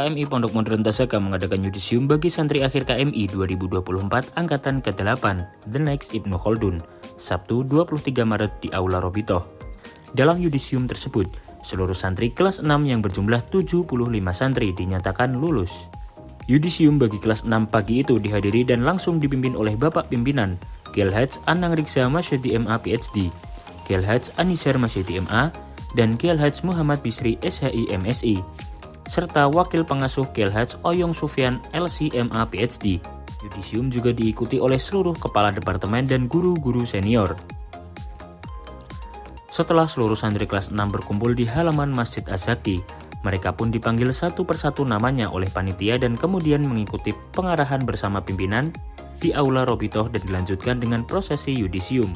KMI Pondok Modern Tasaka mengadakan yudisium bagi santri akhir KMI 2024 Angkatan ke-8, The Next Ibnu Khaldun, Sabtu 23 Maret di Aula Robitoh. Dalam yudisium tersebut, seluruh santri kelas 6 yang berjumlah 75 santri dinyatakan lulus. Yudisium bagi kelas 6 pagi itu dihadiri dan langsung dipimpin oleh Bapak Pimpinan, Kiai Haji Anang Riksa Masyedi MA PhD, Kiai Haji Anisar Masyedi MA, dan Kiai Haji Muhammad Bisri SHI MSI, serta Wakil Pengasuh Kiai Haji Oyong Sufyan LC.MA PhD. Yudisium juga diikuti oleh seluruh kepala departemen dan guru-guru senior. Setelah seluruh santri kelas 6 berkumpul di halaman Masjid Az-Zaki, mereka pun dipanggil satu persatu namanya oleh panitia dan kemudian mengikuti pengarahan bersama pimpinan di Aula Robitoh dan dilanjutkan dengan prosesi yudisium.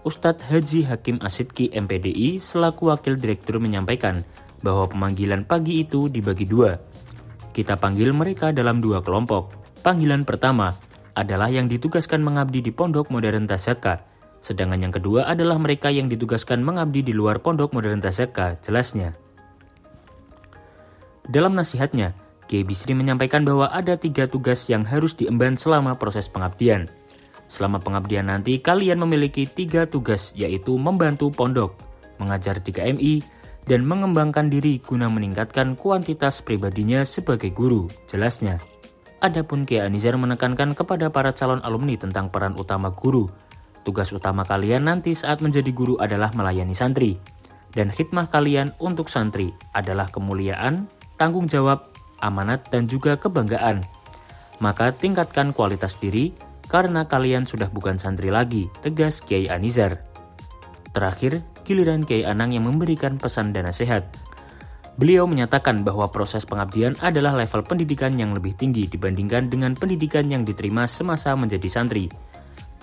Ustadz Haji Hakim Asidki MPDI selaku Wakil Direktur menyampaikan bahwa pemanggilan pagi itu dibagi dua. Kita panggil mereka dalam dua kelompok. Panggilan pertama adalah yang ditugaskan mengabdi di Pondok Modern Tasaka, sedangkan yang kedua adalah mereka yang ditugaskan mengabdi di luar Pondok Modern Tasaka, jelasnya. Dalam nasihatnya, Kiai Bisri menyampaikan bahwa ada 3 tugas yang harus diemban selama proses pengabdian. Selama pengabdian nanti, kalian memiliki 3 tugas, yaitu membantu pondok, mengajar di KMI, dan mengembangkan diri guna meningkatkan kuantitas pribadinya sebagai guru, jelasnya. Adapun Kiai Anizar menekankan kepada para calon alumni tentang peran utama guru. Tugas utama kalian nanti saat menjadi guru adalah melayani santri, dan khidmah kalian untuk santri adalah kemuliaan, tanggung jawab, amanat, dan juga kebanggaan. Maka tingkatkan kualitas diri, karena kalian sudah bukan santri lagi, tegas Kiai Anizar. Terakhir, giliran Kiai Anang yang memberikan pesan dan nasihat. Beliau menyatakan bahwa proses pengabdian adalah level pendidikan yang lebih tinggi dibandingkan dengan pendidikan yang diterima semasa menjadi santri.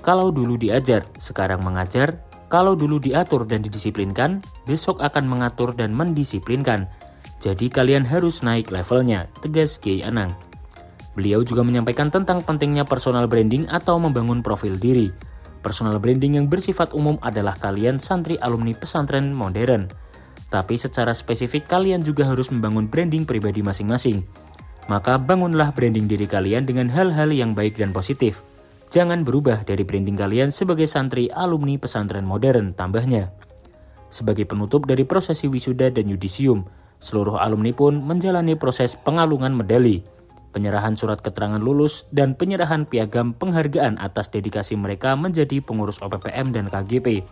Kalau dulu diajar, sekarang mengajar. Kalau dulu diatur dan didisiplinkan, besok akan mengatur dan mendisiplinkan. Jadi kalian harus naik levelnya, tegas Kiai Anang. Beliau juga menyampaikan tentang pentingnya personal branding atau membangun profil diri. Personal branding yang bersifat umum adalah kalian santri alumni pesantren modern. Tapi secara spesifik kalian juga harus membangun branding pribadi masing-masing. Maka bangunlah branding diri kalian dengan hal-hal yang baik dan positif. Jangan berubah dari branding kalian sebagai santri alumni pesantren modern, tambahnya. Sebagai penutup dari prosesi wisuda dan yudisium, seluruh alumni pun menjalani proses pengalungan medali, penyerahan surat keterangan lulus, dan penyerahan piagam penghargaan atas dedikasi mereka menjadi pengurus OPPM dan KGP.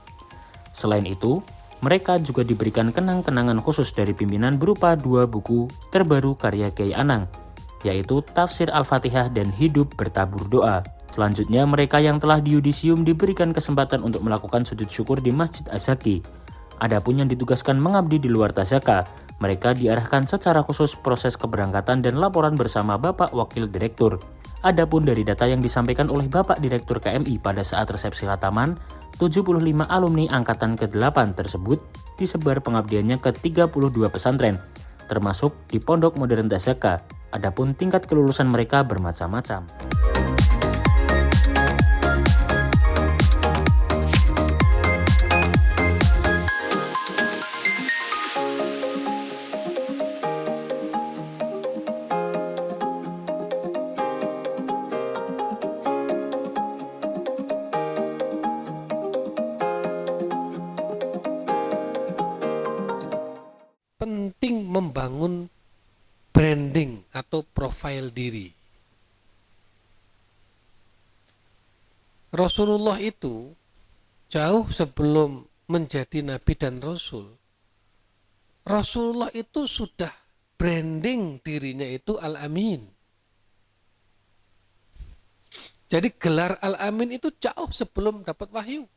Selain itu, mereka juga diberikan kenang-kenangan khusus dari pimpinan berupa 2 buku terbaru karya Kiai Anang, yaitu Tafsir Al-Fatihah dan Hidup Bertabur Doa. Selanjutnya, mereka yang telah diyudisium diberikan kesempatan untuk melakukan sujud syukur di Masjid Az-Zaki. Adapun yang ditugaskan mengabdi di luar Tasaka, mereka diarahkan secara khusus proses keberangkatan dan laporan bersama Bapak Wakil Direktur. Adapun dari data yang disampaikan oleh Bapak Direktur KMI pada saat resepsi khataman, 75 alumni angkatan ke-8 tersebut disebar pengabdiannya ke 32 pesantren, termasuk di Pondok Modern Tasaka. Adapun tingkat kelulusan mereka bermacam-macam. Penting membangun branding atau profil diri. Rasulullah itu jauh sebelum menjadi nabi dan rasul, Rasulullah itu sudah branding dirinya itu Al-Amin. Jadi gelar Al-Amin itu jauh sebelum dapat wahyu.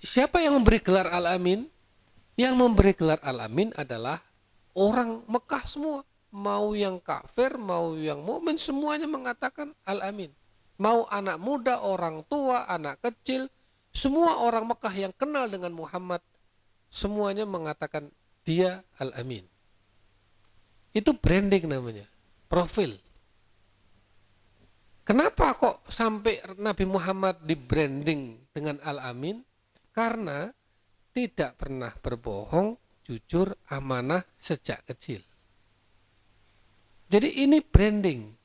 Siapa yang memberi gelar Al-Amin? Yang memberi gelar Al-Amin adalah orang Mekah semua. Mau yang kafir, mau yang mukmin, semuanya mengatakan Al-Amin. Mau anak muda, orang tua, anak kecil, semua orang Mekah yang kenal dengan Muhammad, semuanya mengatakan dia Al-Amin. Itu branding namanya, profil. Kenapa kok sampai Nabi Muhammad di branding dengan Al-Amin? Karena tidak pernah berbohong, jujur, amanah sejak kecil. Jadi ini branding.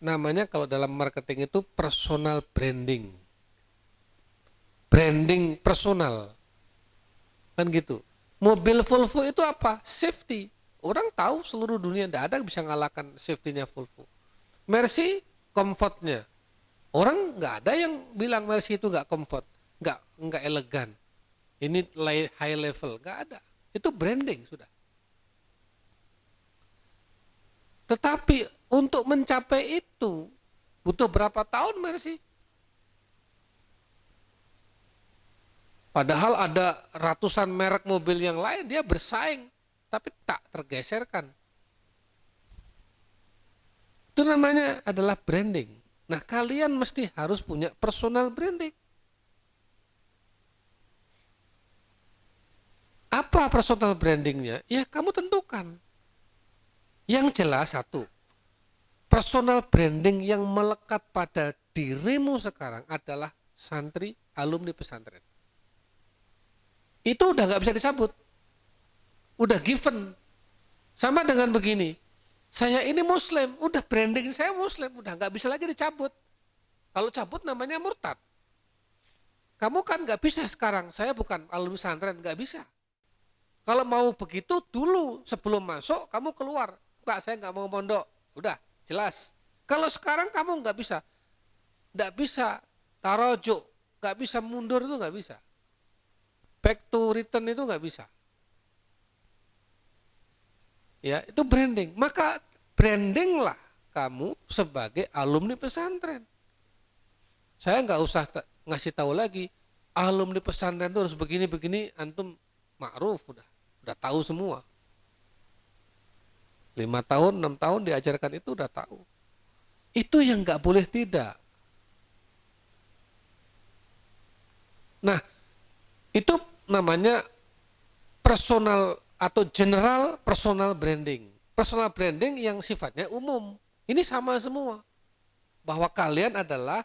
Namanya kalau dalam marketing itu personal branding. Branding personal. Kan gitu. Mobil Volvo itu apa? Safety. Orang tahu seluruh dunia tidak ada yang bisa ngalahkan safety-nya Volvo. Mercy, comfortnya. Orang nggak ada yang bilang Mercy itu nggak comfort, nggak elegan. Ini high level, nggak ada. Itu branding sudah. Tetapi untuk mencapai itu butuh berapa tahun Mercy? Padahal ada ratusan merek mobil yang lain, dia bersaing, tapi tak tergeserkan. Itu namanya adalah branding. Nah, kalian mesti harus punya personal branding. Apa personal brandingnya? Ya kamu tentukan. Yang jelas satu, personal branding yang melekat pada dirimu sekarang adalah santri alumni pesantren. Itu udah nggak bisa disambut. Udah given. Sama dengan begini, saya ini muslim, udah branding saya muslim, udah nggak bisa lagi dicabut. Kalau cabut namanya murtad. Kamu kan nggak bisa sekarang, saya bukan alumni pesantren, nggak bisa. Kalau mau begitu dulu sebelum masuk kamu keluar, Pak saya nggak mau mondok, udah jelas. Kalau sekarang kamu nggak bisa tarojuk, nggak bisa mundur itu nggak bisa. Back to return itu nggak bisa. Ya, itu branding. Maka brandinglah kamu sebagai alumni pesantren. Saya nggak usah ngasih tahu lagi, alumni pesantren itu harus begini-begini, antum ma'ruf udah tahu semua. 5 tahun, 6 tahun diajarkan itu udah tahu. Itu yang nggak boleh tidak. Nah, itu namanya personal atau general personal branding. Personal branding yang sifatnya umum. Ini sama semua. Bahwa kalian adalah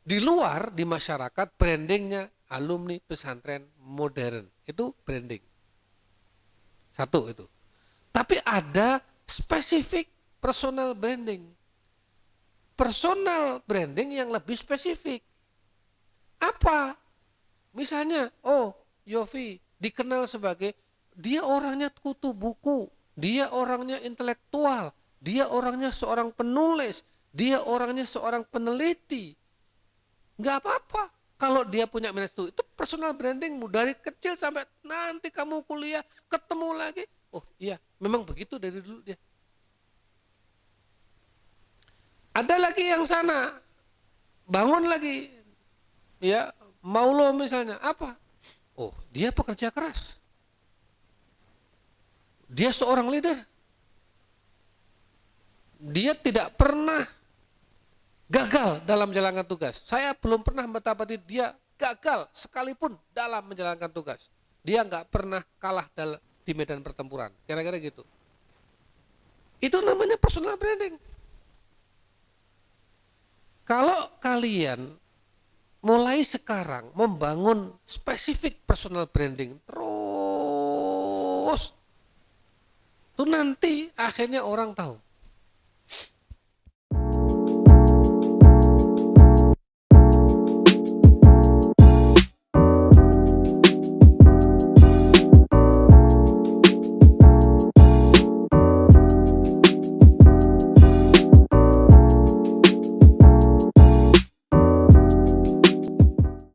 di luar di masyarakat brandingnya alumni pesantren modern. Itu branding. Satu itu. Tapi ada spesifik personal branding. Personal branding yang lebih spesifik. Apa? Misalnya, Yofi dikenal sebagai dia orangnya kutu buku, dia orangnya intelektual, dia orangnya seorang penulis, dia orangnya seorang peneliti. Nggak apa-apa. Kalau dia punya minat itu personal brandingmu dari kecil sampai nanti kamu kuliah ketemu lagi. Oh iya, memang begitu dari dulu dia. Ada lagi yang sana, bangun lagi, ya Maulo misalnya, apa? Oh dia pekerja keras. Dia seorang leader. Dia tidak pernah gagal dalam menjalankan tugas. Saya belum pernah mendapati dia gagal sekalipun dalam menjalankan tugas. Dia nggak pernah kalah di medan pertempuran. Kira-kira gitu. Itu namanya personal branding. Kalau kalian mulai sekarang membangun spesifik personal branding terus, tuh nanti akhirnya orang tahu.